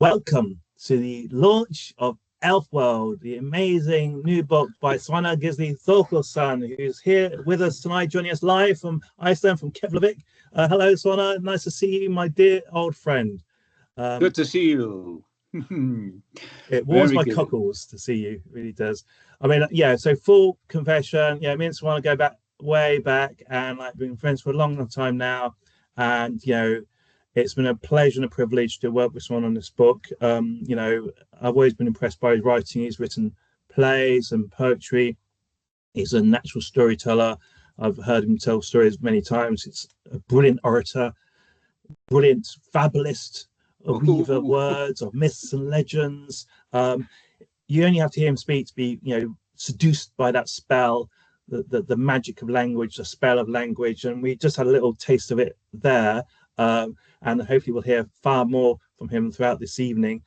Welcome to the launch of Elf World, the amazing new book by Svanur Gisli Thorkelsson, who's here with us tonight, joining us live from Iceland, from Keflavik. Hello, Svanur. Nice to see you, my dear old friend. Good to see you. It warms Very my good. cockles to see you, it really does. I mean, yeah, so full confession, yeah, me and Svanur go back way back and like been friends for a long, long time now. And, it's been a pleasure and a privilege to work with Swan on this book. I've always been impressed by his writing. He's written plays and poetry. He's a natural storyteller. I've heard him tell stories many times. It's a brilliant orator, brilliant fabulist, a weaver of words, of myths and legends. You only have to hear him speak to be, seduced by that spell, the magic of language, the spell of language. And we just had a little taste of it there. And hopefully we'll hear far more from him throughout this evening.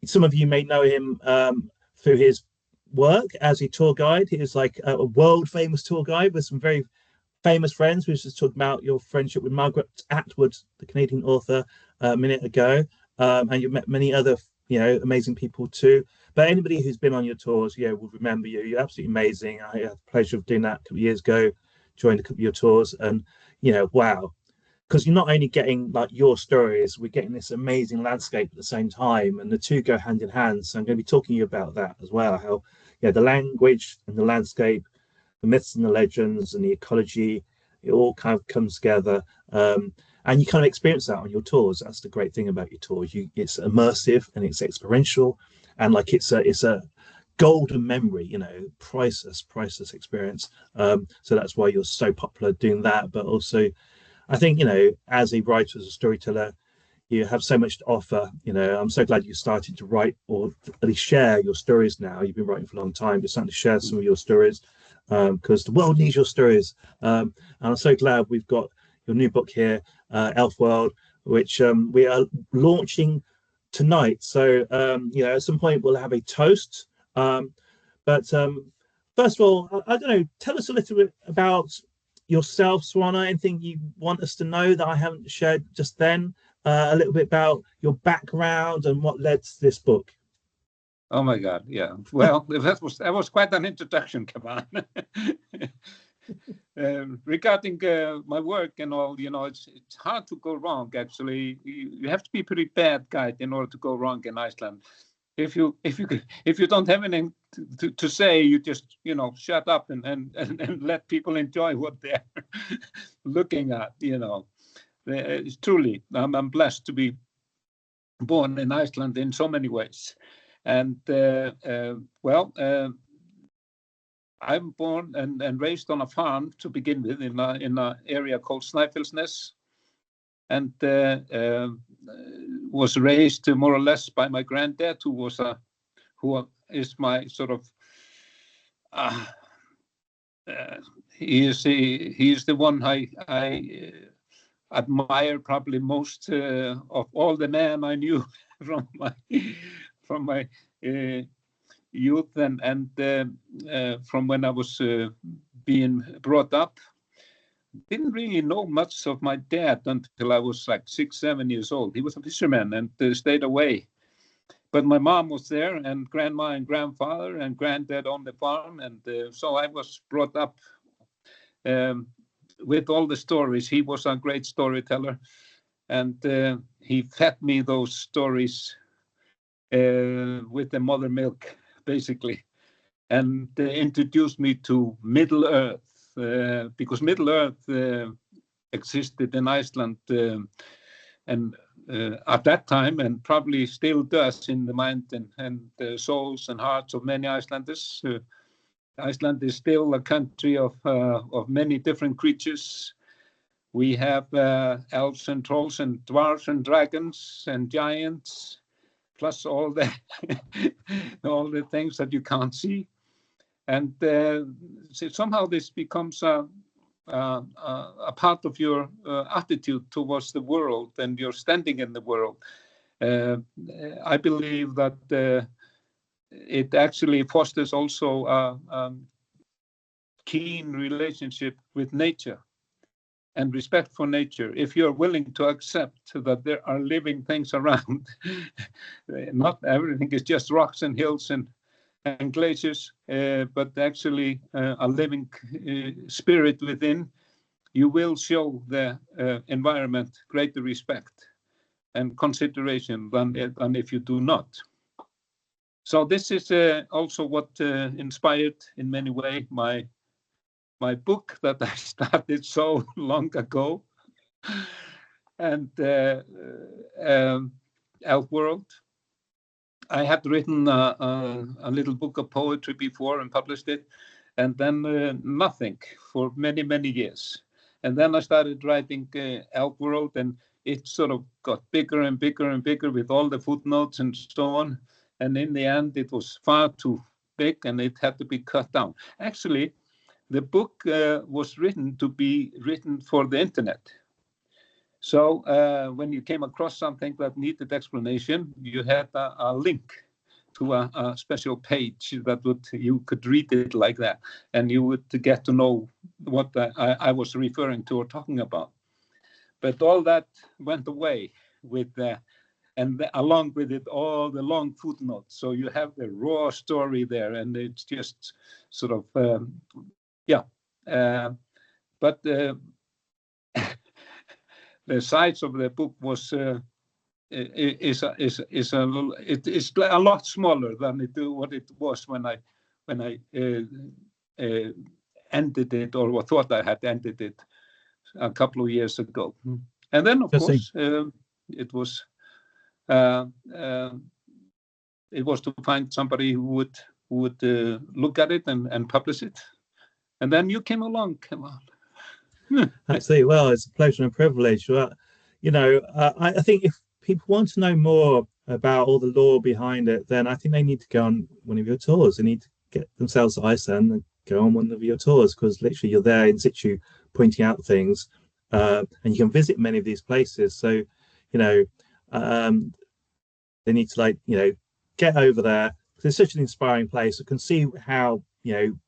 Some of you may know him through his work as a tour guide. He is like a world famous tour guide with some very famous friends. We were just talking about your friendship with Margaret Atwood, the Canadian author, a minute ago. And you've met many other, amazing people too. But anybody who's been on your tours, will remember you. You're absolutely amazing. I had the pleasure of doing that a couple of years ago, joined a couple of your tours, and wow, because you're not only getting like your stories, we're getting this amazing landscape at the same time, and the two go hand in hand. So I'm going to be talking to you about that as well. How the language and the landscape, the myths and the legends and the ecology, it all kind of comes together. And you kind of experience that on your tours. That's the great thing about your tours. It's immersive and it's experiential, and like it's a golden memory, priceless experience. So that's why you're so popular doing that. But also, I think, as a writer, as a storyteller, you have so much to offer. I'm so glad you started to write, or at least share your stories now. You've been writing for a long time, but starting to share some of your stories, because the world needs your stories. And I'm so glad we've got your new book here, Elf World, which we are launching tonight. So, at some point we'll have a toast. But first of all, I don't know, tell us a little bit about yourself, Swana. Anything you want us to know that I haven't shared just then? A little bit about your background and what led to this book. Oh my God, yeah. Well, that was quite an introduction, Kevan. Regarding my work and all, it's hard to go wrong. Actually, you have to be a pretty bad guide in order to go wrong in Iceland. If you don't have anything to say, you just shut up and let people enjoy what they're looking at. It's truly, I'm blessed to be born in Iceland in so many ways. And I'm born and raised on a farm to begin with in an area called Snæfellsnes, and was raised more or less by my granddad, who is my sort of he is the one I admire probably most of all the men I knew from my youth and from when I was being brought up. Didn't really know much of my dad until I was like 6-7 years old. He was a fisherman and stayed away. But my mom was there, and grandma and grandfather and granddad on the farm, and so I was brought up with all the stories. He was a great storyteller, and he fed me those stories with the mother milk, basically, and introduced me to Middle Earth, because Middle Earth existed in Iceland, and at that time, and probably still does in the mind and the souls and hearts of many Icelanders. Iceland is still a country of many different creatures. We have elves and trolls and dwarves and dragons and giants, plus all the all the things that you can't see. And so somehow this becomes a part of your attitude towards the world and your standing in the world. I believe that it actually fosters also a keen relationship with nature. and respect for nature, if you're willing to accept that there are living things around, not everything is just rocks and hills and glaciers, but actually a living spirit within, you will show the environment greater respect and consideration than if you do not. So this is also what inspired in many ways my book that I started so long ago, and Elf World. I had written a little book of poetry before and published it, and then nothing for many, many years. And then I started writing Elf World, and it sort of got bigger and bigger and bigger with all the footnotes and so on. And in the end, it was far too big, and it had to be cut down. Actually, the book was written to be written for the internet. So when you came across something that needed explanation, you had a link to a special page that you could read it like that, and you would get to know what I was referring to or talking about. But all that went away with along with it, all the long footnotes. So you have the raw story there, and it's just sort of, but the size of the book was is a lot smaller than what it was when I ended it, or thought I had ended it a couple of years ago. And then, of course, it was to find somebody who would look at it and publish it. And then you came along, Kevan. Absolutely. Well, it's a pleasure and a privilege. Well, I think if people want to know more about all the lore behind it, then I think they need to go on one of your tours. They need to get themselves to Iceland and go on one of your tours, because literally you're there in situ pointing out things, and you can visit many of these places. So, they need to get over there, because it's such an inspiring place. I can see how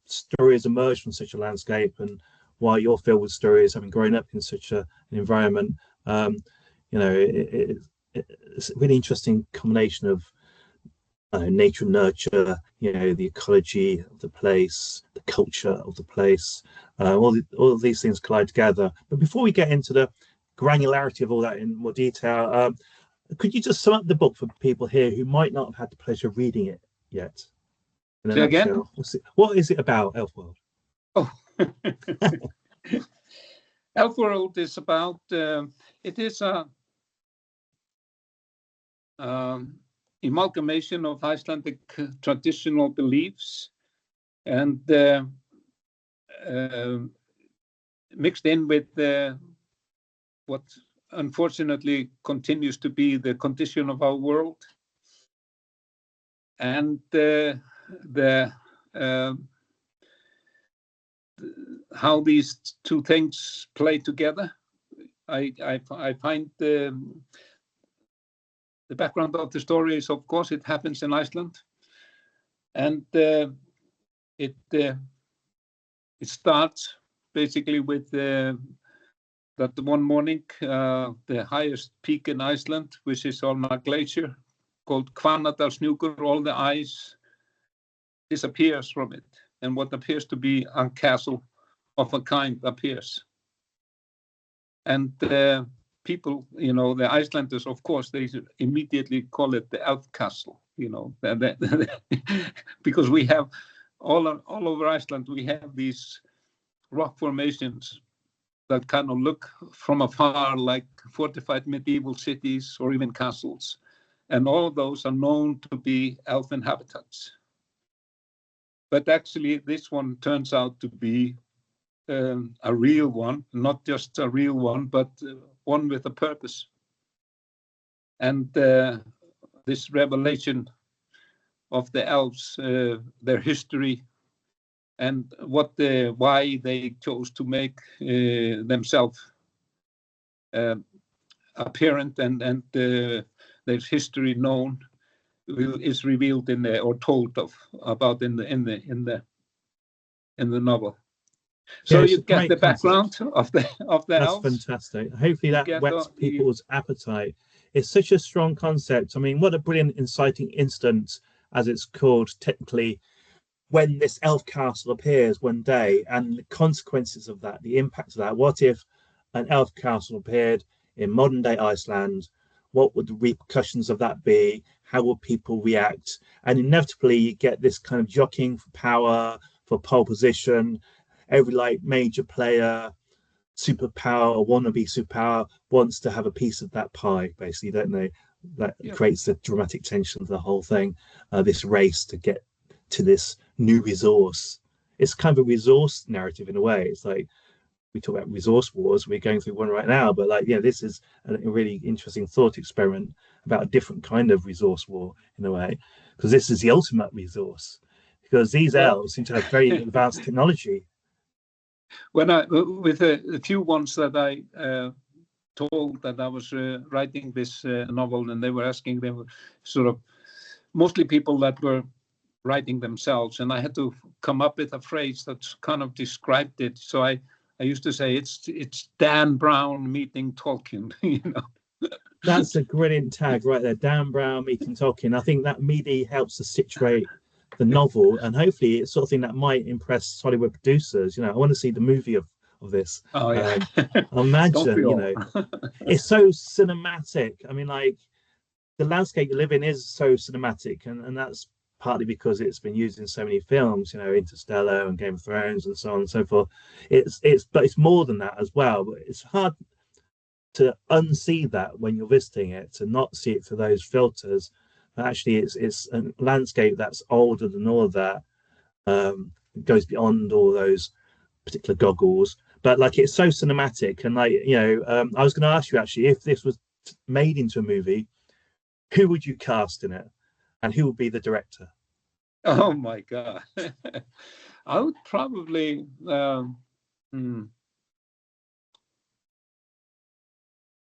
stories emerge from such a landscape, and why you're filled with stories, having grown up in such an environment. It's a really interesting combination of nature and nurture, the ecology of the place, the culture of the place, all of these things collide together. But before we get into the granularity of all that in more detail, could you just sum up the book for people here who might not have had the pleasure of reading it yet? Say again? What is it about, Elfworld? Oh, Elfworld is about, it is a amalgamation of Icelandic traditional beliefs and mixed in with what unfortunately continues to be the condition of our world, and how these two things play together. I find the background of the story is, of course, it happens in Iceland, and it starts basically with that one morning, the highest peak in Iceland, which is on a glacier called Hvannadalshnjúkur, all the ice disappears from it, and what appears to be a castle of a kind appears. And people, the Icelanders, of course, they immediately call it the Elf Castle, because we have all over Iceland, we have these rock formations that kind of look from afar like fortified medieval cities or even castles. And all of those are known to be elfin habitats. But actually, this one turns out to be a real one, not just a real one, but one with a purpose. And this revelation of the elves, their history, and why they chose to make themselves apparent and their history known is revealed or told about in the novel. So it's you a get great the concept. background of the That's elves. fantastic. Hopefully You that get whets people's appetite. It's such a strong concept. I mean, what a brilliant inciting incident, as it's called technically, when this elf castle appears one day and the consequences of that, the impact of that. What if an elf castle appeared in modern day Iceland? What would the repercussions of that be? How would people react? And inevitably, you get this kind of jockeying for power, for pole position. Every like major player, superpower or wannabe superpower, wants to have a piece of that pie, basically, don't they? That creates the dramatic tension of the whole thing. This race to get to this new resource. It's kind of a resource narrative in a way. It's like we talk about resource wars. We're going through one right now, but like, yeah, this is a really interesting thought experiment about a different kind of resource war in a way, because this is the ultimate resource. Because these elves seem to have very advanced technology. When I, with a few ones that I told that I was writing this novel, and they were asking, they were sort of mostly people that were writing themselves, and I had to come up with a phrase that kind of described it. So I used to say it's Dan Brown meeting Tolkien, you know. That's a brilliant tag right there. Dan Brown meeting Tolkien. I think that immediately helps to situate the novel, and hopefully it's sort of thing that might impress Hollywood producers. You know, I want to see the movie of this. Oh yeah. Imagine, you know, it's so cinematic. I mean, like the landscape you live in is so cinematic, and that's partly because it's been used in so many films, you know, Interstellar and Game of Thrones and so on and so forth. But it's more than that as well. But it's hard to unsee that when you're visiting it, to not see it through those filters. But actually, it's a landscape that's older than all of that. It goes beyond all those particular goggles. But like, it's so cinematic, and like, you know, I was going to ask you actually, if this was made into a movie, who would you cast in it, and who would be the director? Oh my God. I would probably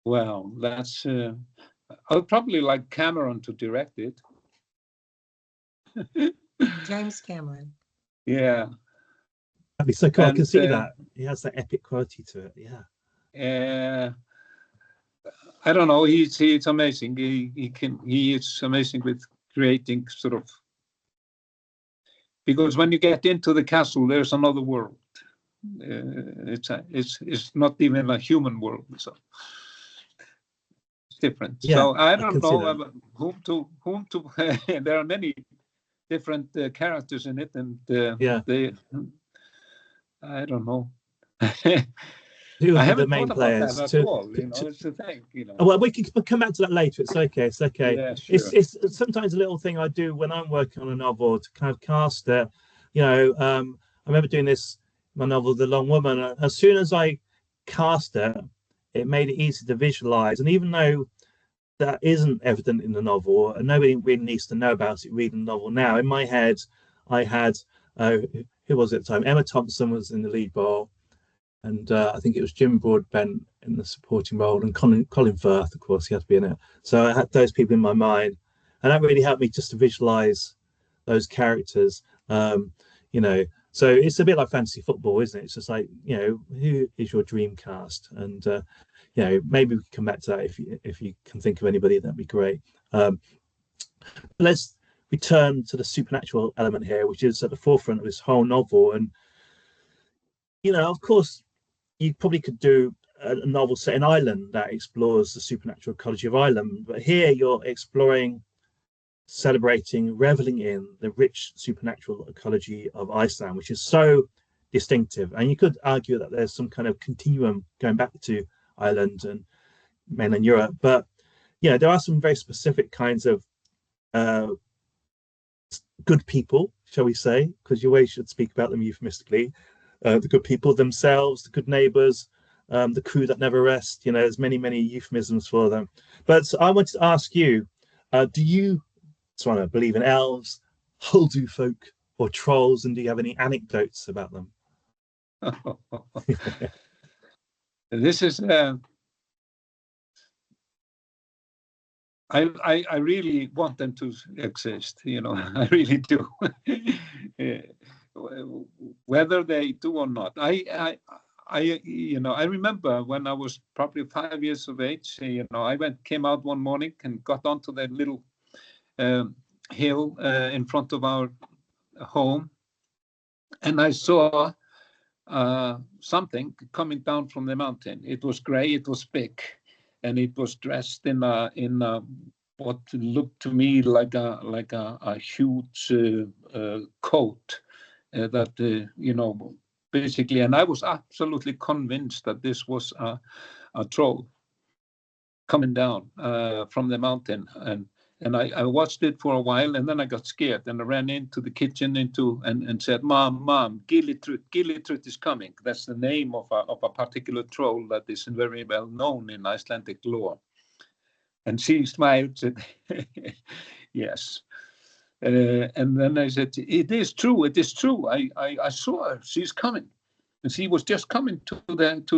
well, that's I would probably like Cameron to direct it. James Cameron. Yeah. That'd be so cool. I can see that. He has that epic quality to it. Yeah. I don't know. He's amazing. He is amazing with creating sort of, because when you get into the castle, there's another world. It's not even a human world, so it's different. Yeah, so I don't know whom to. There are many different characters in it, and I don't know. Who would I be haven't the main thought players? about that at all. You know, it's a thing. You know. Well, we can come back to that later. It's okay. It's okay. Yeah, sure. It's sometimes a little thing I do when I'm working on a novel to kind of cast it. You know, I remember doing this, my novel, The Long Woman. As soon as I cast it, it made it easy to visualize. And even though that isn't evident in the novel, and nobody really needs to know about it reading the novel now, in my head, I had, who was it at the time? Emma Thompson was in the lead role. And I think it was Jim Broadbent in the supporting role, and Colin Firth, of course, he had to be in it. So I had those people in my mind, and that really helped me just to visualize those characters. You know, so it's a bit like fantasy football, isn't it? It's just like, you know, who is your dream cast? And you know, maybe we can come back to that if you can think of anybody, that'd be great. Let's return to the supernatural element here, which is at the forefront of this whole novel. And you know, of course, you probably could do a novel set in Ireland that explores the supernatural ecology of Ireland, but here you're exploring, celebrating, reveling in the rich supernatural ecology of Iceland, which is so distinctive. And you could argue that there's some kind of continuum going back to Ireland and mainland Europe, but you know, there are some very specific kinds of good people, shall we say, because you always should speak about them euphemistically. The good people themselves, the good neighbors, the crew that never rest. You know, there's many euphemisms for them. But I wanted to ask you, do you, Svanur, believe in elves, Huldu folk, or trolls, and do you have any anecdotes about them? This is I really want them to exist, you know. I really do. whether they do or not. I I remember when I was probably 5 years of age. I came out one morning and got onto that little hill in front of our home, and I saw something coming down from the mountain. It was gray, it was big, and it was dressed in what looked to me like a huge coat that basically. And I was absolutely convinced that this was a troll coming down from the mountain. And I watched it for a while, and then I got scared, and I ran into the kitchen and said, "Mom, Gillitrut is coming." That's the name of a particular troll that is very well known in Icelandic lore. And she smiled, said, "Yes." And then I said, "It is true. It is true. I saw her. She's coming." And she was just coming to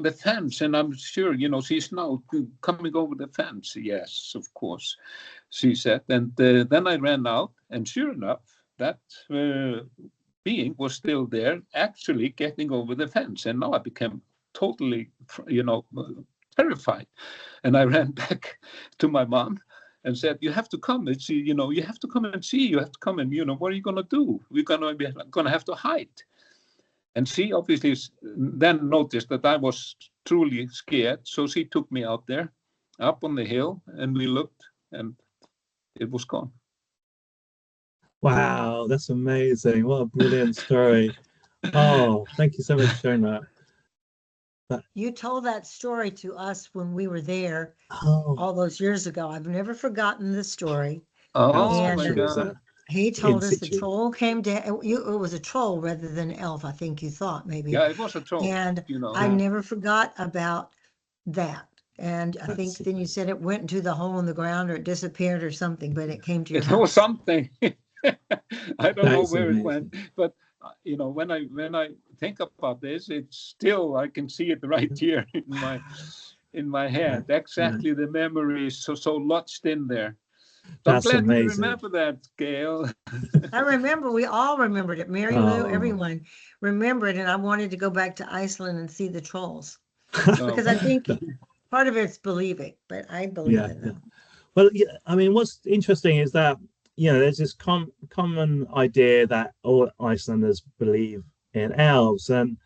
the fence, and I'm sure, she's now coming over the fence. "Yes, of course," she said. And then I ran out, and sure enough, that being was still there, actually getting over the fence. And now I became totally, terrified. And I ran back to my mom and said, "You have to come. You have to come and see. You have to come and, what are you going to do? We're going to have to hide." And she obviously then noticed that I was truly scared. So she took me out there, up on the hill, and we looked, and it was gone. Wow, that's amazing. What a brilliant story. Oh, thank you so much for sharing that. You told that story to us when we were there Oh, all those years ago. I've never forgotten the story. Oh, And, my God. He told us the situ. troll came down. It was a troll rather than an elf, I think you thought maybe. Yeah, it was a troll. And I never forgot about that. And I think then you said it went into the hole in the ground, or it disappeared or something, but it came to your It house. was something. I don't know where amazing. it went, but when I think about this, it's still, I can see it right here in my head. Exactly, the memory is so lodged in there. So I'm glad you remember that, Gail. I remember, we all remembered it. Mary Lou, everyone remembered, and I wanted to go back to Iceland and see the trolls. Because I think part of it's believing, but I believe in them. Well, yeah, I mean, what's interesting is that, there's this common idea that all Icelanders believe in elves. And,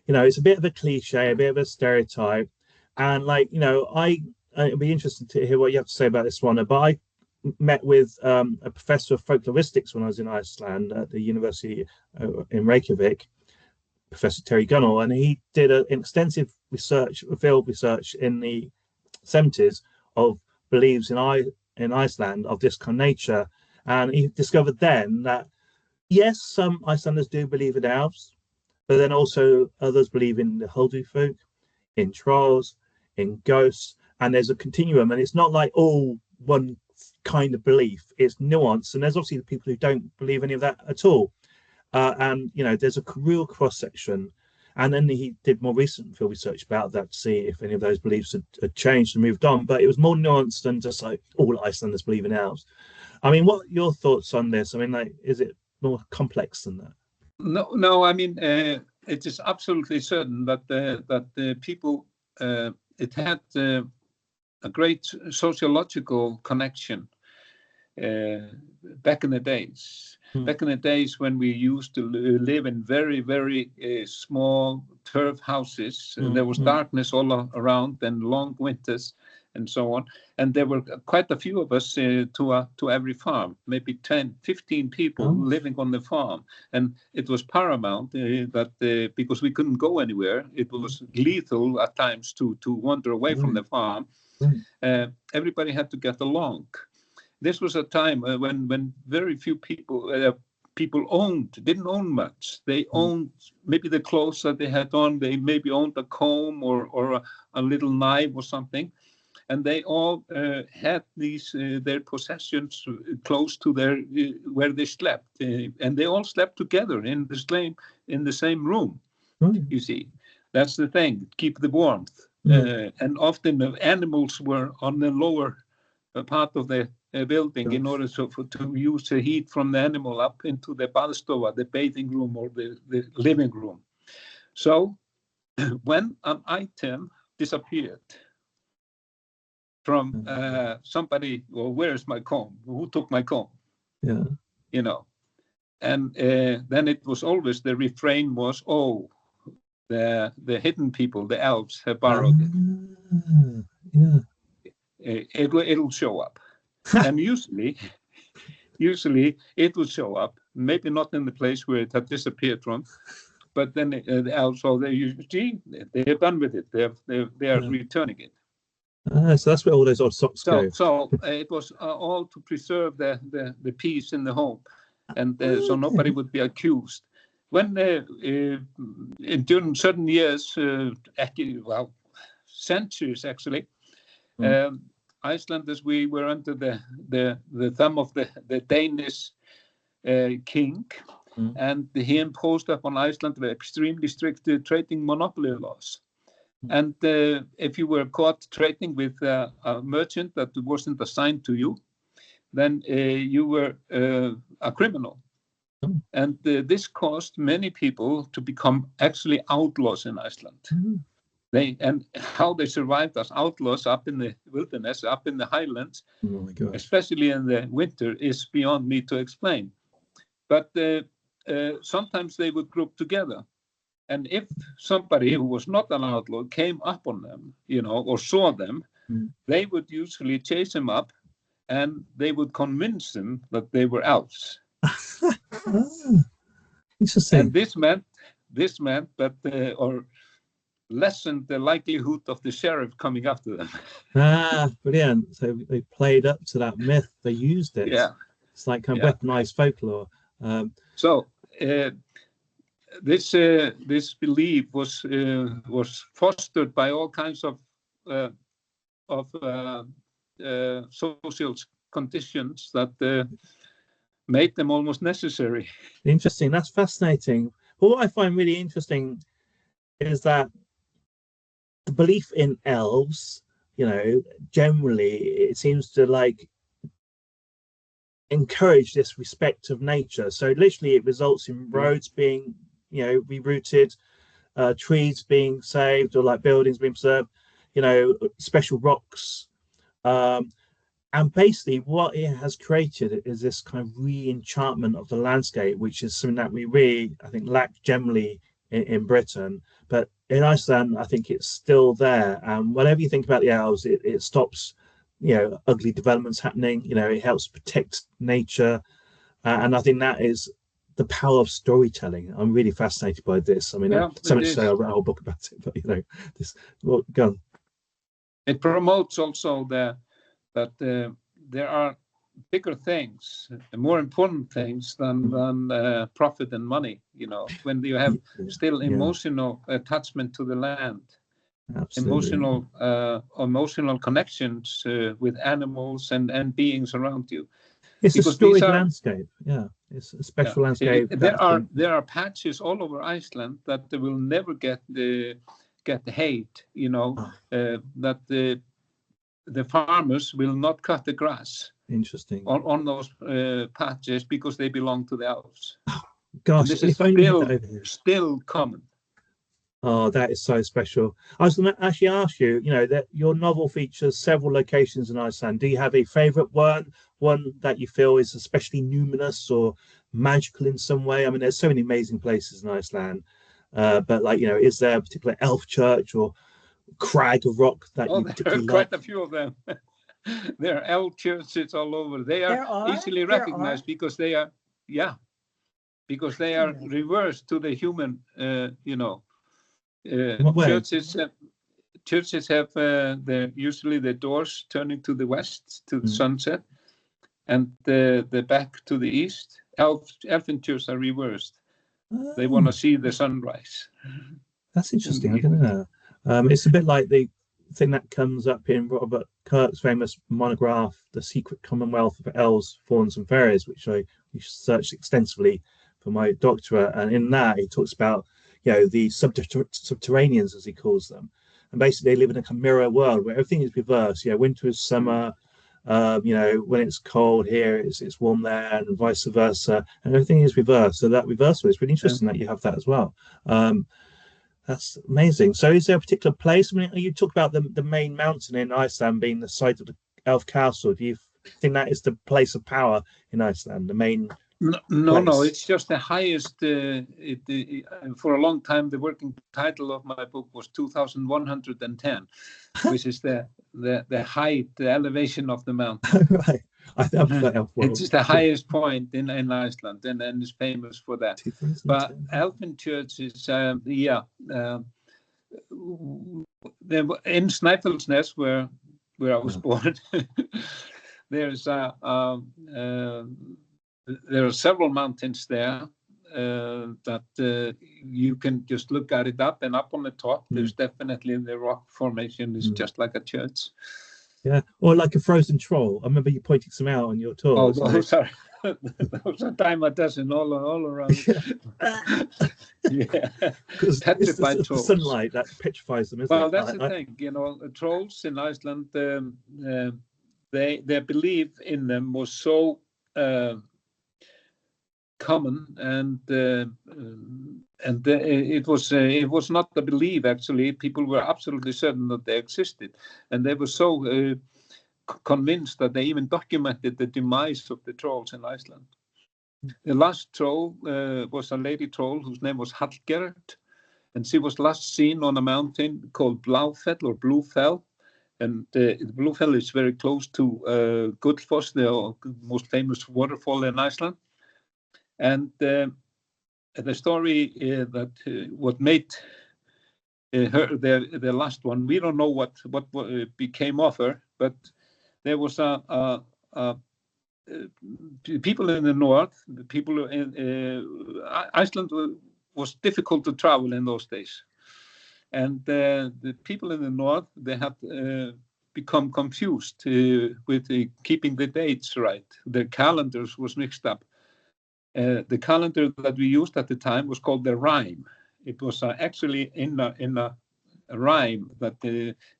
it's a bit of a cliche, a bit of a stereotype. And it'd be interesting to hear what you have to say about this one. But I met with a professor of folkloristics when I was in Iceland at the University in Reykjavik, Professor Terry Gunnell, and he did an extensive field research in the 70s of beliefs in Iceland of this kind of nature. And he discovered then that, yes, some Icelanders do believe in elves, but then also others believe in the Huldufólk, in trolls, in ghosts, and there's a continuum. And it's not like all one kind of belief, it's nuanced. And there's obviously the people who don't believe any of that at all. And there's a real cross section. And then he did more recent field research about that to see if any of those beliefs had changed and moved on. But it was more nuanced than just like all Icelanders believe in elves. I mean, what are your thoughts on this? I mean, is it more complex than that? No. I mean, it is absolutely certain that the people it had a great sociological connection back in the days. Back in the days when we used to live in very, very small turf houses, and there was darkness all around and long winters and so on. And there were quite a few of us to every farm, maybe 10, 15 people living on the farm. And it was paramount that because we couldn't go anywhere, it was lethal at times to wander away from the farm. Everybody had to get along. This was a time when very few people didn't own much. They owned maybe the clothes that they had on. They maybe owned a comb or a little knife or something, and they all had these their possessions close to where they slept, and they all slept together in the same room. You see, that's the thing. Keep the warmth, and often the animals were on the lower part of the building in order to use the heat from the animal up into the baðstofa, the bathing room or the living room. So when an item disappeared from somebody, well, where's my comb? Who took my comb? Yeah. You know, and then it was always, the refrain was, oh, the hidden people, the elves have borrowed it. Yeah. It'll show up. And usually it would show up, maybe not in the place where it had disappeared from, but then the elves, so they're done with it. They are returning it. So that's where all those odd socks go. So it was all to preserve the peace in the home, and so nobody would be accused. When during certain years, centuries actually, Icelanders, we were under the thumb of the Danish king, and he imposed upon Iceland extremely strict trading monopoly laws. And if you were caught trading with a merchant that wasn't assigned to you, then you were a criminal. And this caused many people to become actually outlaws in Iceland. And how they survived as outlaws up in the wilderness, up in the highlands, especially in the winter, is beyond me to explain. But sometimes they would group together. And if somebody who was not an outlaw came up on them, or saw them, they would usually chase them up, and they would convince them that they were elves. Interesting. And this meant that, or lessened the likelihood of the sheriff coming after them. Brilliant. So they played up to that myth. They used it. Yeah. It's like kind of weaponized folklore. This belief was fostered by all kinds of social conditions that made them almost necessary. Interesting. That's fascinating. But what I find really interesting is that the belief in elves, generally it seems to encourage this respect of nature. So literally it results in roads being rerouted, trees being saved, or buildings being preserved, special rocks, and basically what it has created is this kind of re-enchantment of the landscape, which is something that we really, I think, lack generally in Britain. But in Iceland, I think it's still there, and whatever you think about the elves, it stops ugly developments happening. It helps protect nature, and I think that is the power of storytelling. I'm really fascinated by this. I mean, so much to say, I wrote a whole book about it, but go on. It promotes also that there are bigger things, more important things than profit and money. When you have still emotional attachment to the land, emotional connections with animals and beings around you. It's because a storied landscape. Yeah, it's a special landscape. There are patches all over Iceland that they will never get the hate. That the farmers will not cut the grass. Interesting. On those patches because they belong to the elves. Gosh, and this is still common. Oh, that is so special. I was going to actually ask you, that your novel features several locations in Iceland. Do you have a favorite one that you feel is especially numinous or magical in some way? I mean, there's so many amazing places in Iceland, but is there a particular elf church or crag of rock that you particularly there are quite a few of them. There are elf churches all over. They are easily recognized because they are reversed to the human. Churches have usually the doors turning to the west to the sunset, and the back to the east. Elfin churches are reversed. They want to see the sunrise. That's interesting. I don't know. It's a bit like the thing that comes up in Robert Kirk's famous monograph, The Secret Commonwealth of Elves, Fauns and Fairies, which I researched extensively for my doctorate. And in that, he talks about, the subterraneans, as he calls them. And basically, they live in a mirror world where everything is reversed. Winter is summer, When it's cold here, it's warm there, and vice versa, and everything is reversed. So that reversal is really interesting that you have that as well. That's amazing. So is there a particular place? I mean, you talk about the main mountain in Iceland being the site of the elf castle. Do you think that is the place of power in Iceland, the main No, it's just the highest. For a long time, the working title of my book was 2110, which is the height, the elevation of the mountain. Right. It's the highest point in Iceland, and it's famous for that. But Elfin Church is, in Snæfellsnes, where I was born. There are several mountains there that you can just look at it up, and up on the top, there's definitely the rock formation is just like a church. Yeah, or like a frozen troll. I remember you pointing some out on your tour. Oh, those are a dime a dozen all around. Yeah, petrified trolls. The sunlight that petrifies them, isn't it? Well, that's the thing. Trolls in Iceland, their belief in them was so common, and it was not a belief. Actually, people were absolutely certain that they existed, and they were so convinced that they even documented the demise of the trolls in Iceland. The last troll was a lady troll whose name was Hallgerd, and she was last seen on a mountain called Bláfell or Bluefell. And Bluefell is very close to Gullfoss, the most famous waterfall in Iceland. And the story that what made her the last one, we don't know what became of her, but there was people in the north. People in Iceland was difficult to travel in those days. And the people in the north, they had become confused with keeping the dates right. Their calendars was mixed up. The calendar that we used at the time was called the rhyme. It was actually in a rhyme that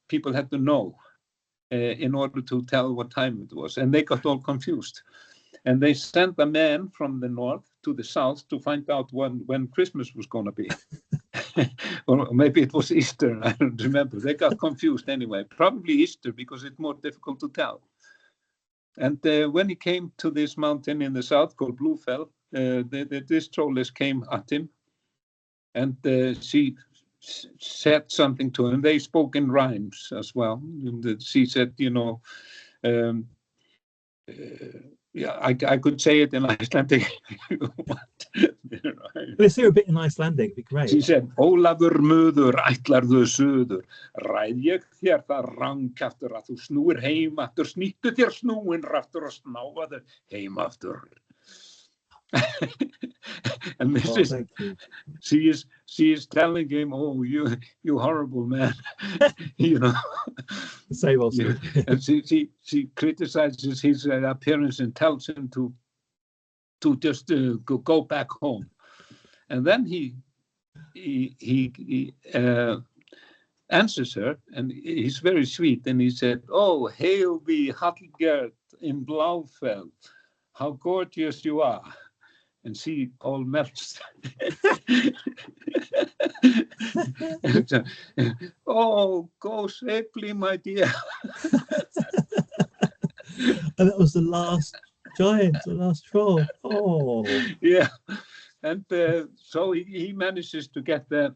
people had to know in order to tell what time it was. And they got all confused. And they sent a man from the north to the south to find out when Christmas was going to be. Or maybe it was Easter, I don't remember. They got confused anyway. Probably Easter, because it's more difficult to tell. And when he came to this mountain in the south called Bluefell, this trolless came at him, and she said something to him. They spoke in rhymes as well. And she said, I could say it in Icelandic. Let's hear a bit in Icelandic, it'd be great. She said, Ólafur möður ætlarðu suður, ræð ég þér það rangkjaftur að þú snúir heim aftur, snýttu þér snúin raftur og snáfaðu heim aftur. And this she is telling him, oh, you horrible man. Same also. And she criticizes his appearance and tells him to just go back home. And then he answers her, and he's very sweet, and he said, oh, hail thee, Hallgerd in Bláfell, how gorgeous you are. And she all melts. Oh, go safely, my dear. And that was the last giant, the last troll. Oh, yeah. And so he manages to get the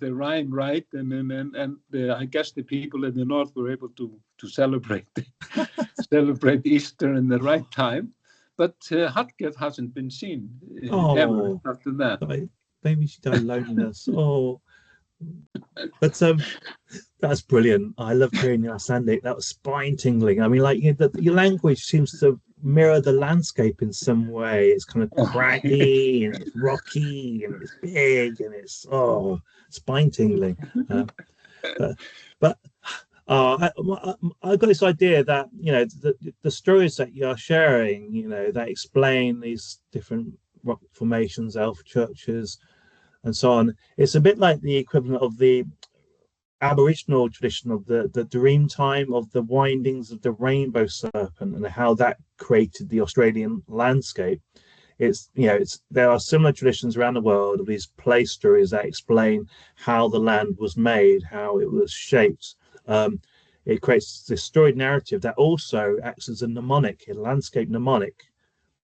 rhyme right, and I guess the people in the north were able to celebrate Easter in the right time. But Hallgerd hasn't been seen ever after that. Maybe she died of loneliness. Oh, but that's brilliant. I loved hearing your Icelandic. That was spine tingling. I mean, like your language seems to mirror the landscape in some way. It's kind of craggy and it's rocky and it's big and it's spine tingling. But I've got this idea that the stories that you're sharing, that explain these different rock formations, elf churches, and so on. It's a bit like the equivalent of the Aboriginal tradition of the dream time of the windings of the rainbow serpent and how that created the Australian landscape. There are similar traditions around the world of these place stories that explain how the land was made, how it was shaped. It creates this storied narrative that also acts as a landscape mnemonic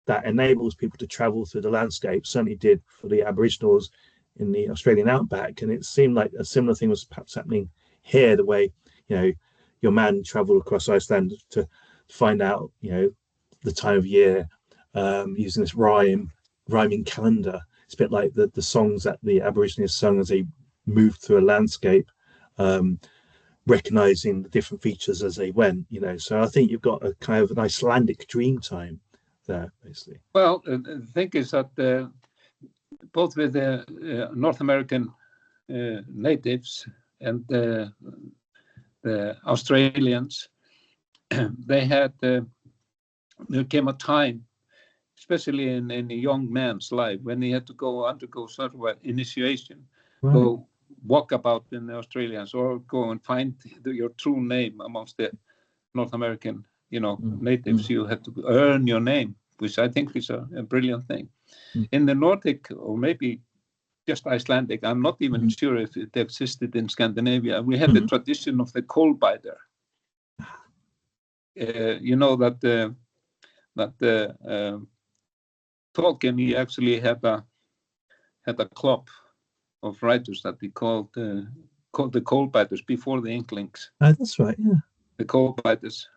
that enables people to travel through the landscape. Certainly did for the Aboriginals in the Australian outback, and it seemed like a similar thing was perhaps happening here. The way your man travelled across Iceland to find out the time of year using this rhyming calendar. It's a bit like the songs that the Aborigines sung as they moved through a landscape, recognizing the different features as they went. So I think you've got a kind of an Icelandic dream time there, basically. Well, the thing is that both with the North American natives and the Australians, there came a time, especially in a young man's life, when he had to undergo sort of an initiation, go walk about in the Australians, or go and find your true name amongst the North American, natives. You have to earn your name, which I think is a brilliant thing. In the Nordic, or maybe just Icelandic, I'm not even sure if it existed in Scandinavia. We had the tradition of the coal biter. That Tolkien, he actually had a club of writers that he called the coal biters before the Inklings. Oh, that's right, yeah. The coal biters.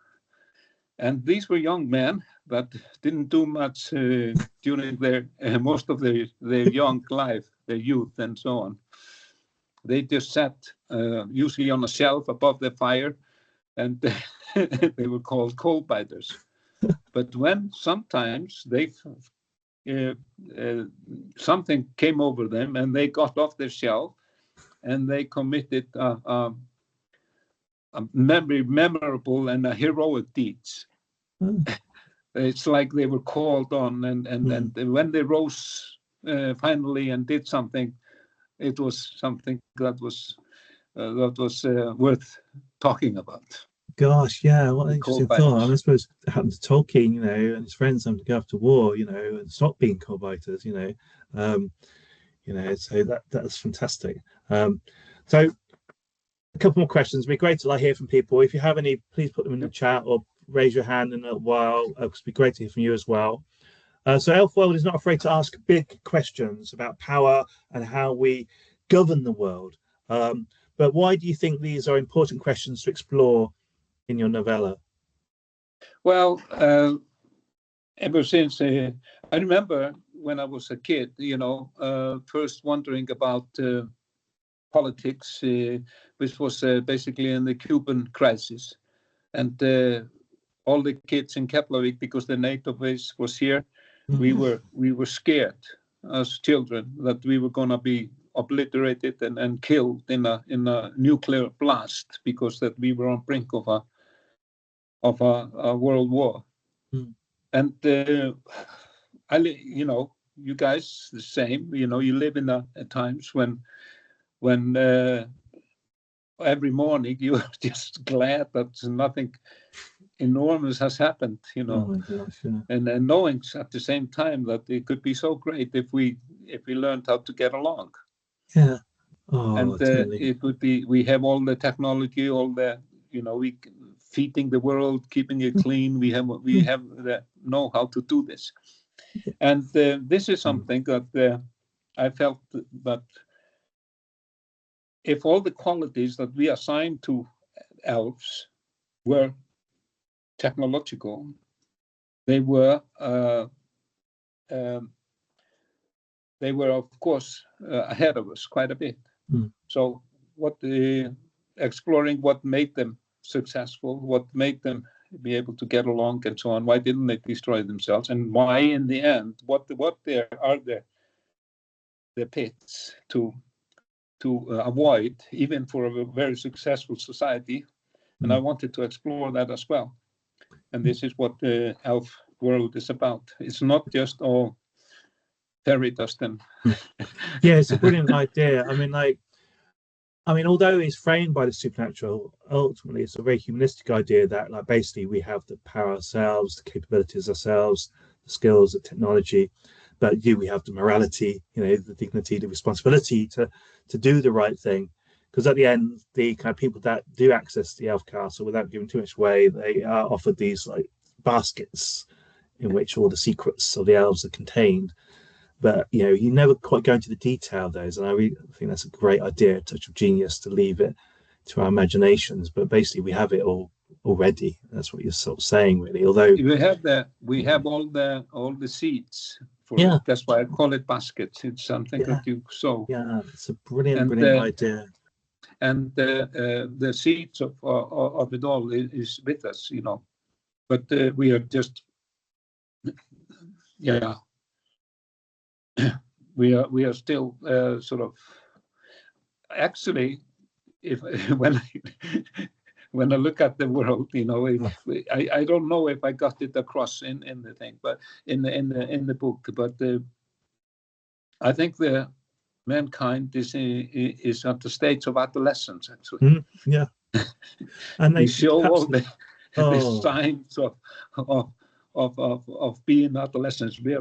And these were young men that didn't do much during their most of their young life, their youth and so on. They just sat usually on a shelf above the fire, and they were called coal biters. But when sometimes something came over them and they got off their shelf and they committed a memorable and a heroic deeds. It's like they were called on, and when they rose finally and did something, it was something that was worth talking about. Gosh, yeah, what an interesting thought. I suppose it happened to Tolkien, and his friends having to go off to war, and stop being coal biters, so that's fantastic. So a couple more questions. It'd be great to hear from people. If you have any, please put them in the chat or raise your hand in a while. It'd be great to hear from you as well. So Elfworld is not afraid to ask big questions about power and how we govern the world. But why do you think these are important questions to explore in your novella? Well, ever since I remember when I was a kid, first wondering about politics, which was basically in the Cuban crisis, and all the kids in Keflavik, because the NATO base was here, we were scared as children that we were going to be obliterated and killed in a nuclear blast, because that we were on brink of a world war. And you guys the same. You live in at times when every morning you're just glad that nothing enormous has happened, Oh my gosh, yeah. and knowing at the same time that it could be so great if we learned how to get along. Yeah. Oh, and totally. it would be, we have all the technology, all the we feeding the world, keeping it clean. We have the know-how to do this, and this is something that I felt that if all the qualities that we assign to elves were technological, they were of course ahead of us quite a bit. So exploring what made them successful, what made them be able to get along and so on, why didn't they destroy themselves, and why in the end, what there are the pits to avoid, even for a very successful society. And I wanted to explore that as well. And this is what the elf world is about. It's not just all fairy dust and Yeah, it's a brilliant idea. I mean, I mean, although it's framed by the supernatural, ultimately it's a very humanistic idea that, like, basically we have the power ourselves, the capabilities ourselves, the skills, the technology, but we have the morality, the dignity, the responsibility to do the right thing. Because at the end, the kind of people that do access the elf castle without giving too much away, they are offered these like baskets in which all the secrets of the elves are contained. But you never quite go into the detail of those, and I really think that's a great idea, a touch of genius, to leave it to our imaginations. But basically, we have it all already. That's what you're sort of saying, really. Although we have all the seeds for it. That's why I call it baskets. It's something that you sow. Yeah, it's a brilliant idea. And the seeds of it all is with us, But we are just, we are still sort of. Actually, if when I look at the world, I don't know if I got it across in the thing, but in the book, but I think the mankind is at the stage of adolescence, actually. And they show all the signs of being adolescents. We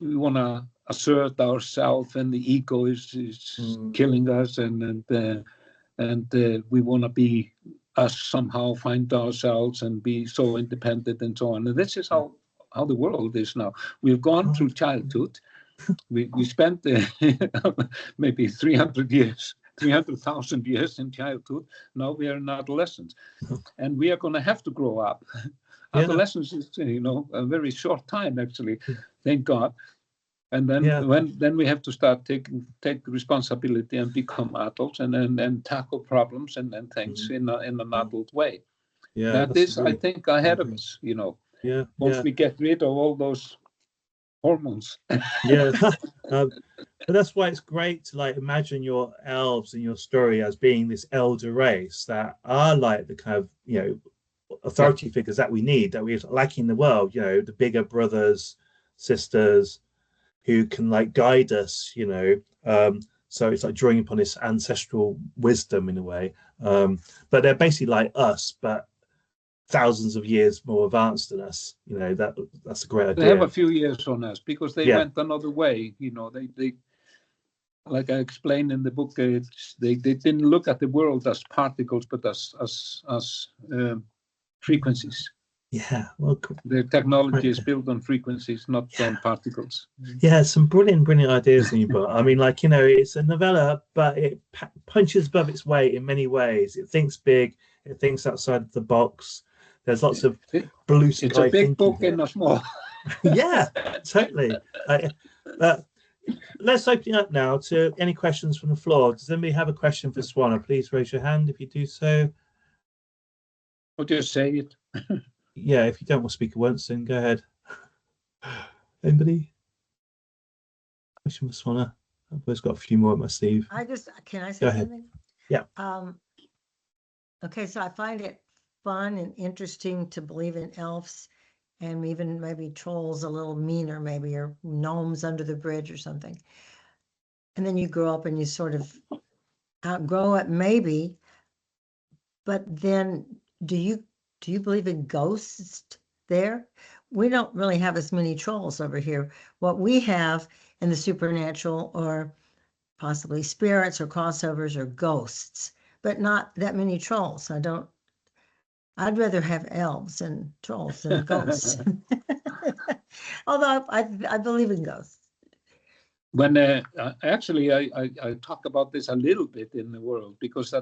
want to assert ourselves, and the ego is killing us, and we want to be us somehow, find ourselves and be so independent and so on. And this is how the world is now. We've gone through childhood. We spent maybe 300,000 years in childhood. Now we are in adolescence, and we are going to have to grow up. Adolescence is, a very short time, actually. Thank God. And then we have to start take responsibility and become adults, and tackle problems and things in an adult way. That is, really, I think, ahead of us. Once we get rid of all those hormones. But that's why it's great to imagine your elves in your story as being this elder race that are like the kind of authority figures that we need, that we're lacking in the world. The bigger brothers, sisters, who can guide us. So it's drawing upon this ancestral wisdom in a way. But they're basically like us, but thousands of years more advanced than us. That's a great idea. They have a few years on us because they went another way. They like I explained in the book, they didn't look at the world as particles, but as frequencies. Well, the technology is built on frequencies, not on particles. Some brilliant ideas in your book. I mean, it's a novella, but it punches above its weight in many ways. It thinks big. It thinks outside of the box. There's lots of blue sky. It's a big book in a small. Totally. Let's open it up now to any questions from the floor. Does anybody have a question for Svanur? Please raise your hand if you do so. Or just say it. If you don't want to speak at once, then go ahead. Anybody? Question for Svanur? I've always got a few more at my sleeve. Can I say something? Yeah. Okay, so I find it fun and interesting to believe in elves, and even maybe trolls a little meaner, maybe, or gnomes under the bridge or something. And then you grow up and you sort of outgrow it, maybe. But then do you believe in ghosts there? We don't really have as many trolls over here. What we have in the supernatural, or possibly spirits or crossovers, or ghosts, but not that many trolls. I'd rather have elves and trolls than ghosts. Although I believe in ghosts. When actually I talk about this a little bit in the world, because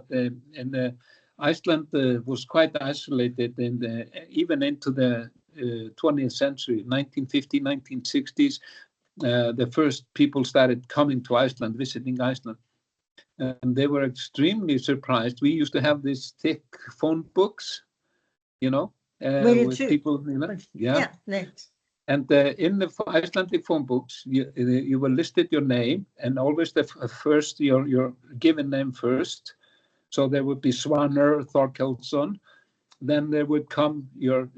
Iceland was quite isolated even into the 20th century, 1950s, 1960s. The first people started coming to Iceland, visiting Iceland, and they were extremely surprised. We used to have these thick phone books, with people, Next. And in the Icelandic phone books, you were listed your name, and always the first, your given name first. So there would be Svanur, Thorkelsson. Then there would come your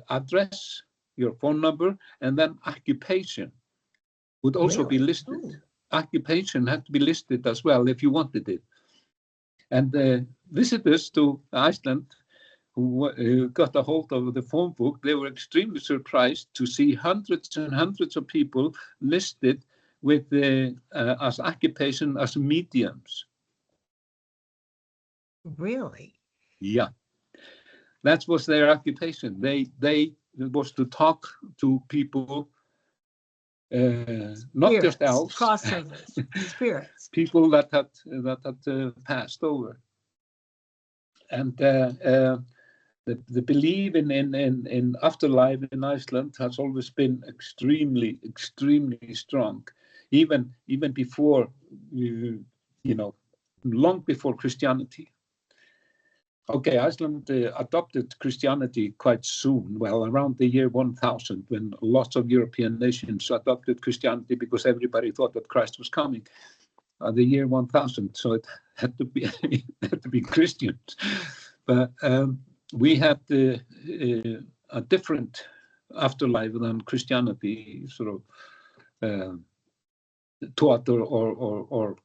address, your phone number, and then occupation would also be listed. Occupation had to be listed as well if you wanted it. And the visitors to Iceland who got a hold of the phone book, they were extremely surprised to see hundreds and hundreds of people listed with as occupation as mediums. Really? Yeah, that was their occupation. They was to talk to people, not Spirits, just elves, crossovers, spirits, people that had passed over, and the belief in afterlife in Iceland has always been extremely strong, even before long before Christianity. Okay, Iceland adopted Christianity quite soon, well, around the year 1000, when lots of European nations adopted Christianity because everybody thought that Christ was coming. The year 1000, so it had to be Christians. But we had a different afterlife than Christianity sort of taught or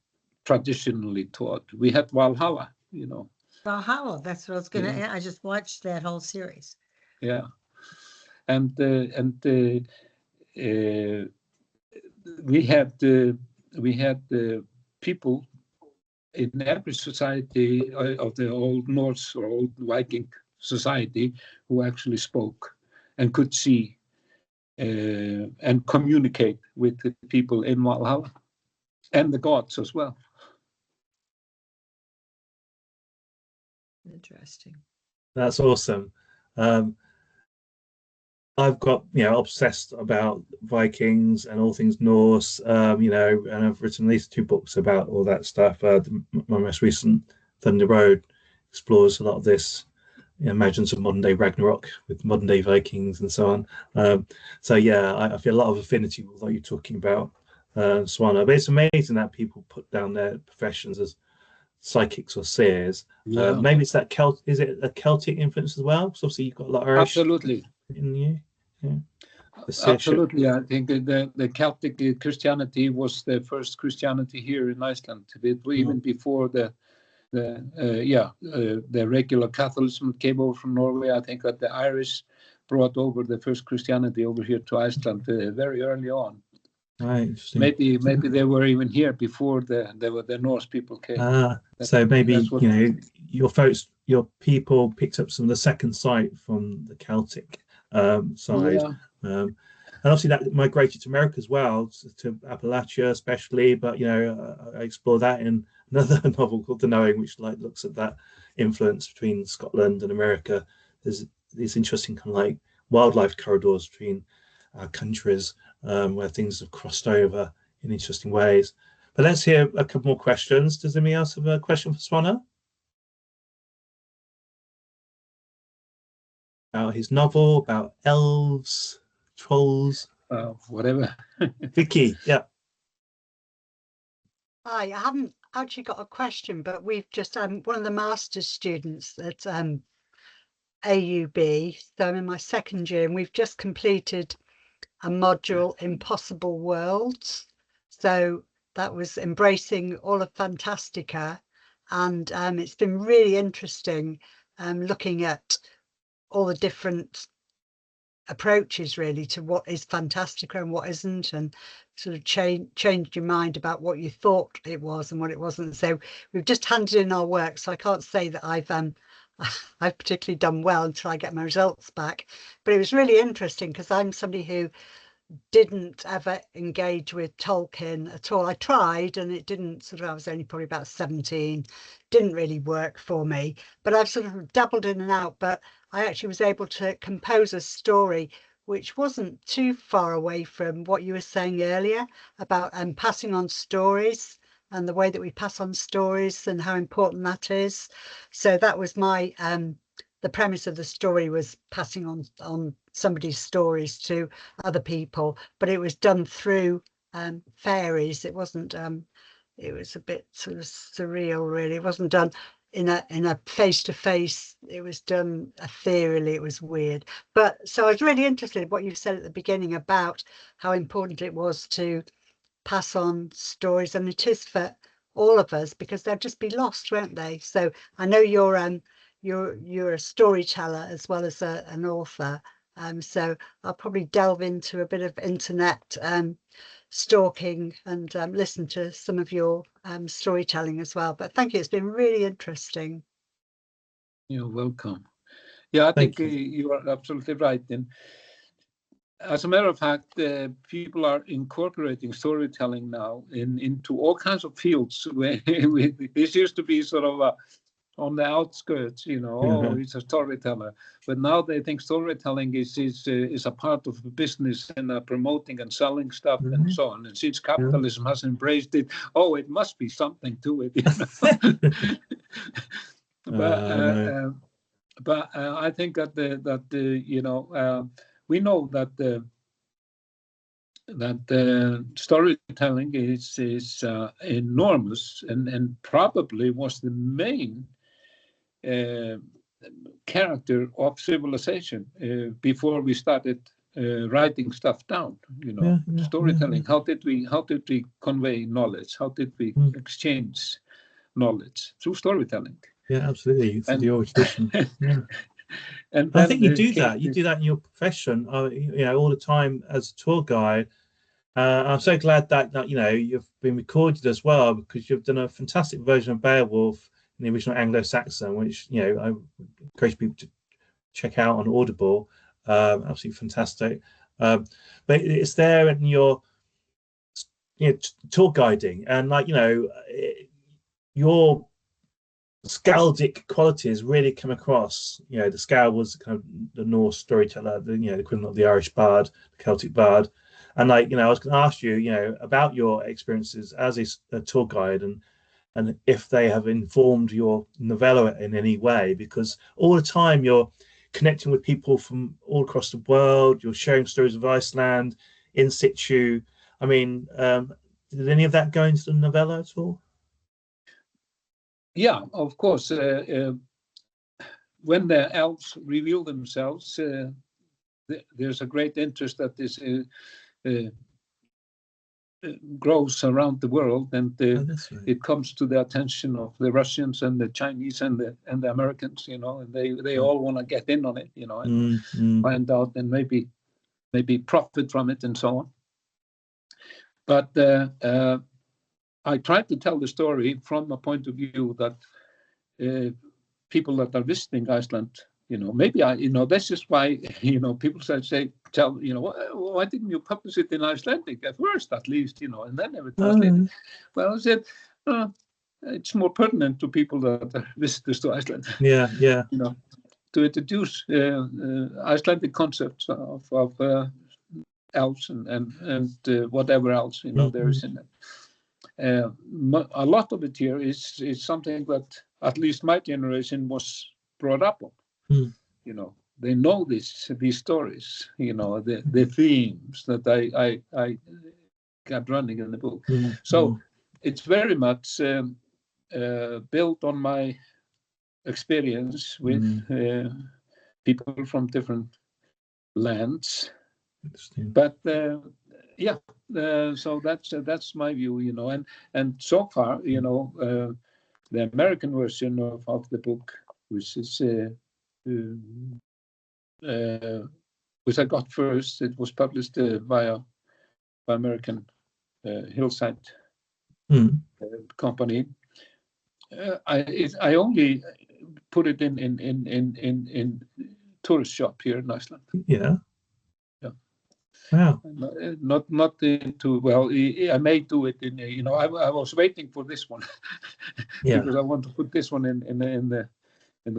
traditionally taught. We had Valhalla, Valhalla. That's what I was going to. I just watched that whole series. Yeah, and we had people in every society of the old Norse or old Viking society who actually spoke and could see and communicate with the people in Valhalla and the gods as well. Interesting. That's awesome. I've got obsessed about Vikings and all things Norse, and I've written at least 2 books about all that stuff. My most recent, Thunder Road, explores a lot of this. Imagine some modern day Ragnarok with modern day Vikings and so on. So yeah, I feel a lot of affinity with what you're talking about, Svanur. But it's amazing that people put down their professions as psychics or seers. Yeah. Maybe it's that is it a Celtic influence as well? Because obviously you've got a lot of Irish Absolutely. in you. Yeah. Absolutely. I think the Celtic Christianity was the first Christianity here in Iceland, even before the regular Catholicism came over from Norway. I think that the Irish brought over the first Christianity over here to Iceland very early on. Right, interesting. Maybe they were even here before the Norse people came. So maybe your people picked up some of the second sight from the Celtic side. Yeah. And obviously that migrated to America as well, to Appalachia especially. But I explore that in another novel called The Knowing, which looks at that influence between Scotland and America. There's these interesting kind of wildlife corridors between our countries, where things have crossed over in interesting ways. But let's hear a couple more questions. Does anybody else have a question for Svanur? About his novel, about elves, trolls, whatever. Vicky, yeah. Hi, I haven't actually got a question, but we've just one of the master's students at AUB, so I'm in my 2nd year, and we've just completed a module, Impossible Worlds. So that was embracing all of Fantastica, and it's been really interesting looking at all the different approaches really to what is Fantastica and what isn't, and sort of changed your mind about what you thought it was and what it wasn't. So we've just handed in our work, so I can't say that I've particularly done well until I get my results back, but it was really interesting because I'm somebody who didn't ever engage with Tolkien at all. I tried and it didn't I was only probably about 17, didn't really work for me, but I've sort of dabbled in and out. But I actually was able to compose a story which wasn't too far away from what you were saying earlier about passing on stories and the way that we pass on stories and how important that is. So that was my the premise of the story, was passing on somebody's stories to other people, but it was done through fairies. It wasn't it was a bit sort of surreal, really. It wasn't done in a face-to-face. It was done ethereally. It was weird. But so I was really interested in what you said at the beginning about how important it was to pass on stories, and it is for all of us, because they'll just be lost, won't they? So I know you're a storyteller as well as an author. So I'll probably delve into a bit of internet stalking and listen to some of your storytelling as well. But thank you, it's been really interesting. You're welcome. Yeah, I think you are absolutely right. And as a matter of fact, people are incorporating storytelling now into all kinds of fields. This used to be sort of on the outskirts, oh, he's a storyteller. But now they think storytelling is a part of the business and promoting and selling stuff and so on. And since capitalism has embraced it, oh, it must be something to it. But I think that we know that storytelling is enormous and probably was the main character of civilization before we started writing stuff down. Storytelling. How did we convey knowledge? How did we exchange knowledge? Through storytelling. Yeah, absolutely. Through the oral tradition. Yeah. And I think you do that. You do that in your profession. All the time as a tour guide. I'm so glad that you've been recorded as well, because you've done a fantastic version of Beowulf in the original Anglo-Saxon, which I encourage people to check out on Audible. Absolutely fantastic. But it's there in your tour guiding, and your skaldic qualities really come across. The Skald was kind of the Norse storyteller, the equivalent of the Irish bard, the Celtic bard. And I was going to ask you, about your experiences as a tour guide, and if they have informed your novella in any way, because all the time you're connecting with people from all across the world. You're sharing stories of Iceland in situ. I mean, did any of that go into the novella at all? Yeah, of course. When the elves reveal themselves, there's a great interest that this grows around the world, and it comes to the attention of the Russians and the Chinese and the Americans, and they all want to get in on it, and find out and maybe profit from it and so on. But I tried to tell the story from a point of view that people that are visiting Iceland, maybe this is why, people tell, why didn't you publish it in Icelandic at first, at least, and then never translate it? Well, I said, it's more pertinent to people that are visitors to Iceland. Yeah. To introduce Icelandic concepts of elves and whatever else, there is in it. A lot of it here is something that at least my generation was brought up on. They know these stories, the themes that I kept running in the book. So it's very much built on my experience with people from different lands. But so that's my view, and so far, the American version of the book, which is which I got first, it was published by American Hillside company. I only put it in tourist shop here in Iceland. Yeah. Wow. Not into, I may do it in, I was waiting for this one because I want to put this one in the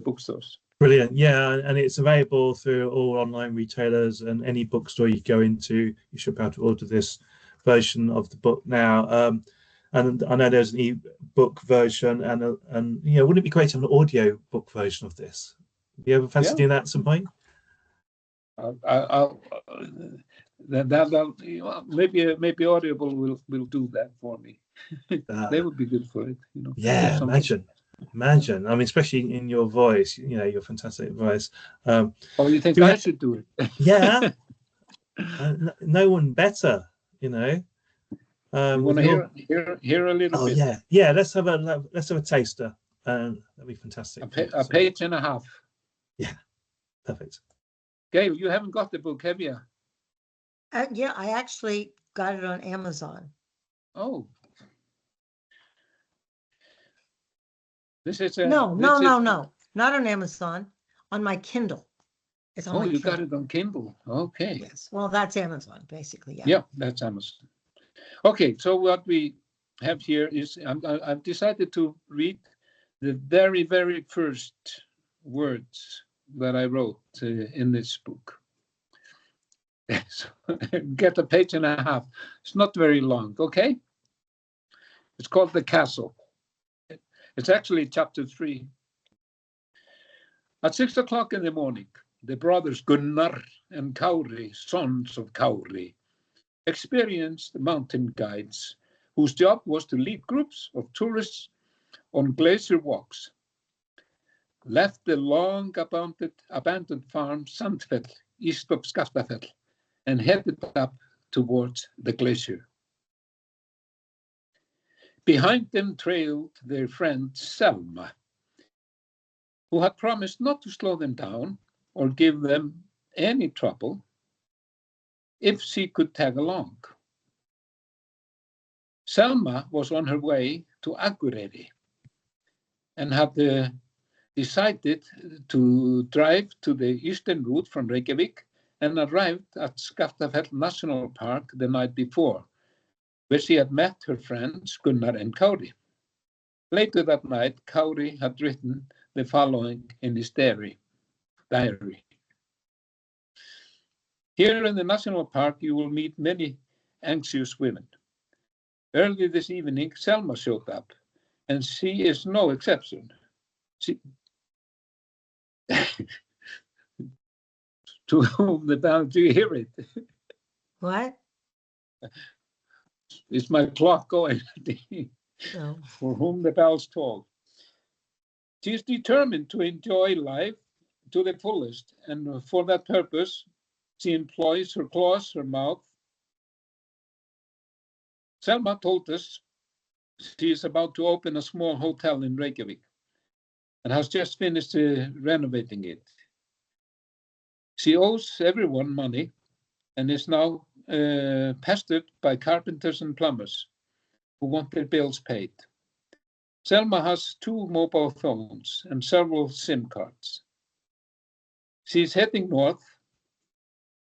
bookstores. Brilliant. Yeah, and it's available through all online retailers, and any bookstore you go into, you should be able to order this version of the book now. And I know there's an e-book version, and wouldn't it be great to have an audio book version of this? Do you ever fancy doing that at some point? Maybe Audible will do that for me. They would be good for it. Yeah, imagine. I mean, especially in your voice. Your fantastic voice. You think I should do it? Yeah. No one better. You want to hear a little bit? Oh yeah. Let's have a taster. That'd be fantastic. A page and a half. Yeah, perfect. Gail, you haven't got the book, have you? Yeah, I actually got it on Amazon. Oh. No, not on Amazon. On my Kindle. It's on my you Kindle. got it on Kindle. Okay. Yes. Well, that's Amazon, basically. Yeah. Yeah, that's Amazon. Okay, so what we have here is I've decided to read the very, very first words that I wrote in this book. So, get a page and a half. It's not very long, okay? It's called The Castle. It's actually chapter 3. At 6 o'clock in the morning, the brothers Gunnar and Kári, sons of Kári, experienced mountain guides whose job was to lead groups of tourists on glacier walks, left the long abandoned farm Sandfell east of Skaftafell and headed up towards the glacier. Behind them trailed their friend Selma, who had promised not to slow them down or give them any trouble if she could tag along. Selma was on her way to Akureyri and had decided to drive to the eastern route from Reykjavik and arrived at Skaftafell National Park the night before, where she had met her friends Gunnar and Kári. Later that night, Kári had written the following in his diary. Here in the national park, you will meet many anxious women. Early this evening, Selma showed up, and she is no exception. To whom the bell, do you hear it? What? Is my clock going? No. For whom the bells toll. She is determined to enjoy life to the fullest, and for that purpose, she employs her claws, her mouth. Selma told us she is about to open a small hotel in Reykjavik and has just finished renovating it. She owes everyone money and is now pestered by carpenters and plumbers who want their bills paid. Selma has 2 mobile phones and several SIM cards. She is heading north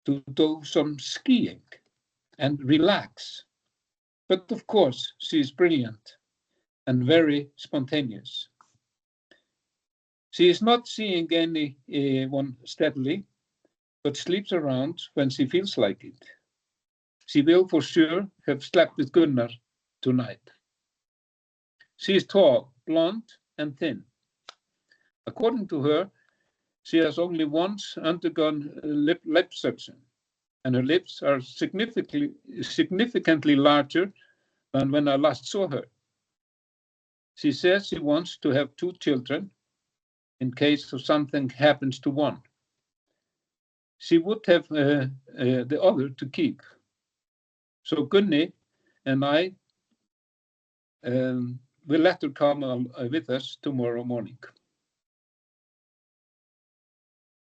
to do some skiing and relax. But of course, she is brilliant and very spontaneous. She is not seeing anyone steadily, but sleeps around when she feels like it. She will for sure have slept with Gunnar tonight. She is tall, blonde, and thin. According to her, she has only once undergone lip suction, and her lips are significantly larger than when I last saw her. She says she wants to have 2 children in case of something happens to one. She would have the other to keep. So Gunni and I will let her come with us tomorrow morning.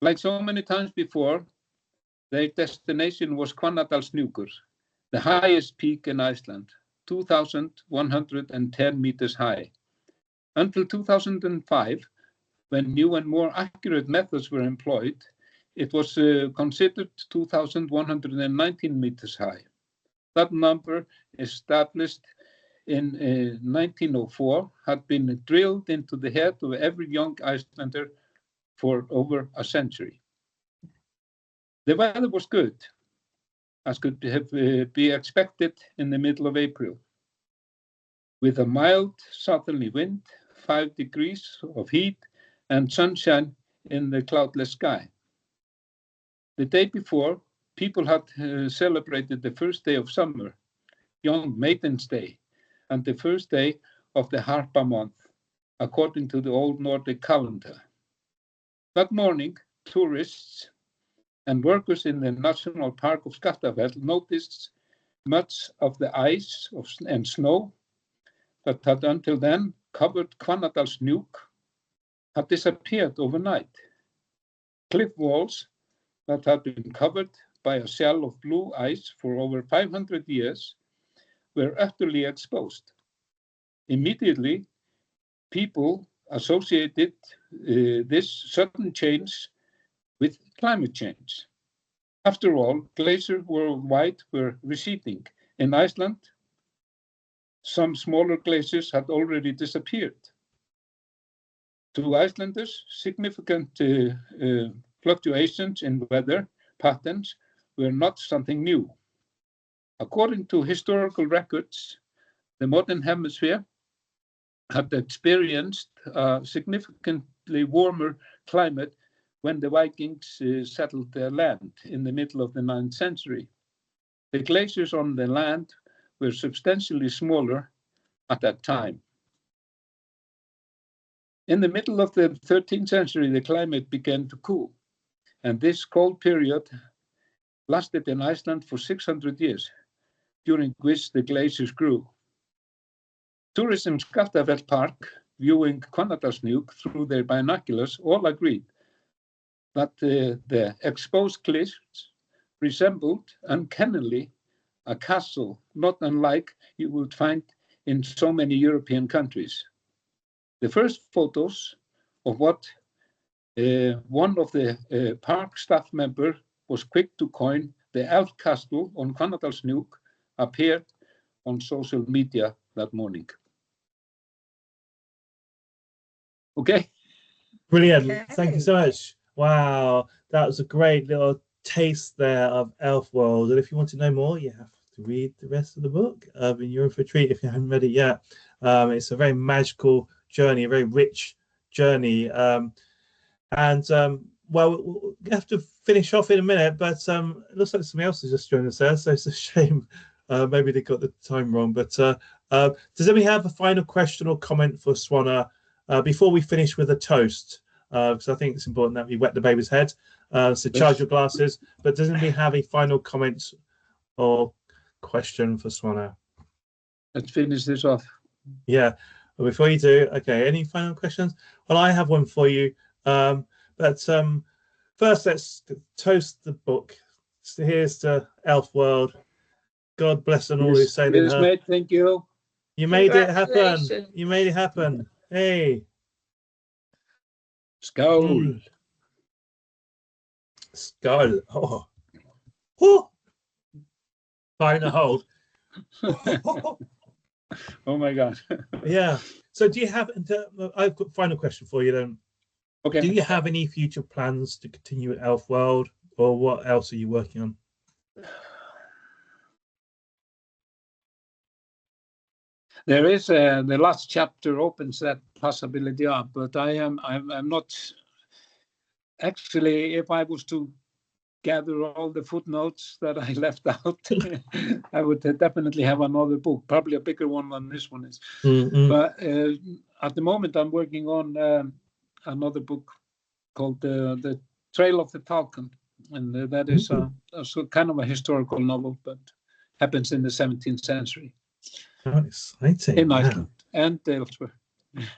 Like so many times before, their destination was Hvannadalshnjúkur, the highest peak in Iceland, 2,110 meters high. Until 2005, when new and more accurate methods were employed, it was considered 2,119 meters high. That number, established in 1904, had been drilled into the head of every young Icelander for over a century. The weather was good, as could be expected in the middle of April, with a mild southerly wind, 5 degrees of heat, and sunshine in the cloudless sky. The day before, people had celebrated the first day of summer, Young Maiden's Day, and the first day of the Harpa month, according to the Old Nordic calendar. That morning, tourists and workers in the National Park of Skaftafell noticed Much of the ice and snow that had until then covered Hvannadalshnjúk had disappeared overnight. Cliff walls that had been covered by a shell of blue ice for over 500 years were utterly exposed. Immediately, people associated this sudden change with climate change. After all, glaciers worldwide were receding. In Iceland, some smaller glaciers had already disappeared. To Icelanders, significant fluctuations in weather patterns were not something new. According to historical records, the modern hemisphere had experienced a significantly warmer climate when the Vikings settled their land in the middle of the 9th century. The glaciers on the land were substantially smaller at that time. In the middle of the 13th century, the climate began to cool, and this cold period lasted in Iceland for 600 years, during which the glaciers grew. Tourists in Skaftafell Park, viewing Hvannadalshnjúk through their binoculars, all agreed that the exposed cliffs resembled uncannily a castle, not unlike you would find in so many European countries. The first photos of what one of the park staff members was quick to coin the elf castle on Hvannadalshnjúk appeared on social media that morning. Okay. Brilliant. Okay. Thank you so much. Wow, that was a great little taste there of Elf World. And if you want to know more, you have to read the rest of the book. And you're in for a treat if you haven't read it yet. It's a very magical journey, a very rich journey. Well, we'll have to finish off in a minute, but it looks like somebody else has just joined us there, so it's a shame. Maybe they got the time wrong. But does anybody have a final question or comment for Svanur before we finish with a toast? Because I think it's important that we wet the baby's head. So charge your glasses. But does anybody have a final comment or question for Svanur? Let's finish this off. Yeah. Well, before you do, okay, any final questions? Well, I have one for you. But first, let's toast the book. So here's to Elf World. God bless and all who sailed in her. Mate, thank you. You made it happen. You made it happen. Hey. Skål. Skål. Oh. Oh. Fire hold. Oh my God. Yeah. So do you have, I've got a final question for you then. Okay. Do you have any future plans to continue at Elf World, or what else are you working on? There is the last chapter opens that possibility up, but I'm not actually. If I was to gather all the footnotes that I left out, I would definitely have another book, probably a bigger one than this one is. Mm-hmm. But at the moment, I'm working on another book called The Trail of the Falcon, and that is a kind of a historical novel, but happens in the 17th century. How exciting. In Iceland and elsewhere.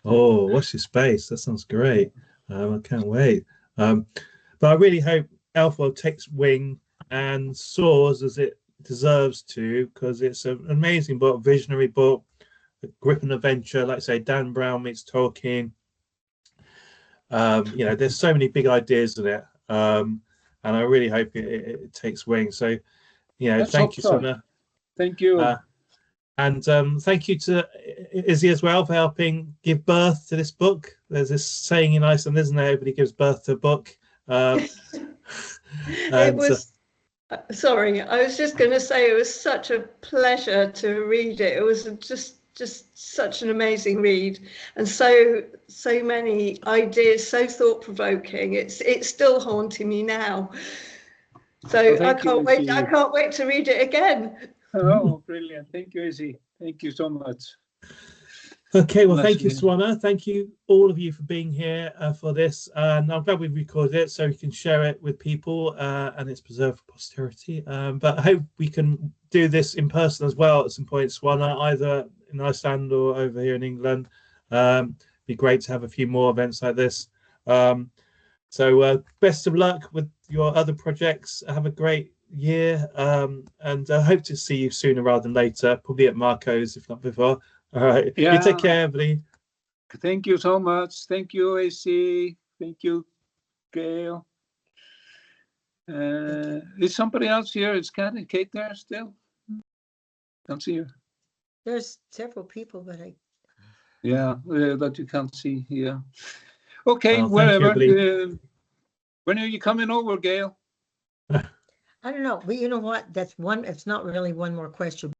Oh, watch your space. That sounds great. I can't wait. But I really hope Elf World takes wing and soars as it deserves to, because it's an amazing book, visionary book, a gripping adventure. Like I say, Dan Brown meets Tolkien. There's so many big ideas in it. And I really hope it takes wing. So, thank you, Svanur. Thank you. And thank you to Izzy as well for helping give birth to this book. There's this saying in Iceland, isn't there? Everybody gives birth to a book. It was, sorry, I was just going to say it was such a pleasure to read it. It was just such an amazing read, and so many ideas, so thought-provoking. It's still haunting me now. So I can't wait. I can't wait to read it again. Oh, brilliant! Thank you, Izzy. Thank you so much. Okay, well, thank you, Svanur. Thank you, all of you, for being here for this. And I'm glad we've recorded it so we can share it with people and it's preserved for posterity. But I hope we can do this in person as well at some point, Svanur, either in Iceland or over here in England. Be great to have a few more events like this. So best of luck with your other projects. Have a great year, and I hope to see you sooner rather than later, probably at Marco's, if not before. All right. Yeah. You take care, everybody. Thank you so much. Thank you, AC. Thank you, Gail. Is somebody else here? Is Kate there still? Can't see her. There's several people, but that you can't see here. Okay, Well, wherever. you, when are you coming over, Gail? I don't know. But you know what? That's one. It's not really one more question.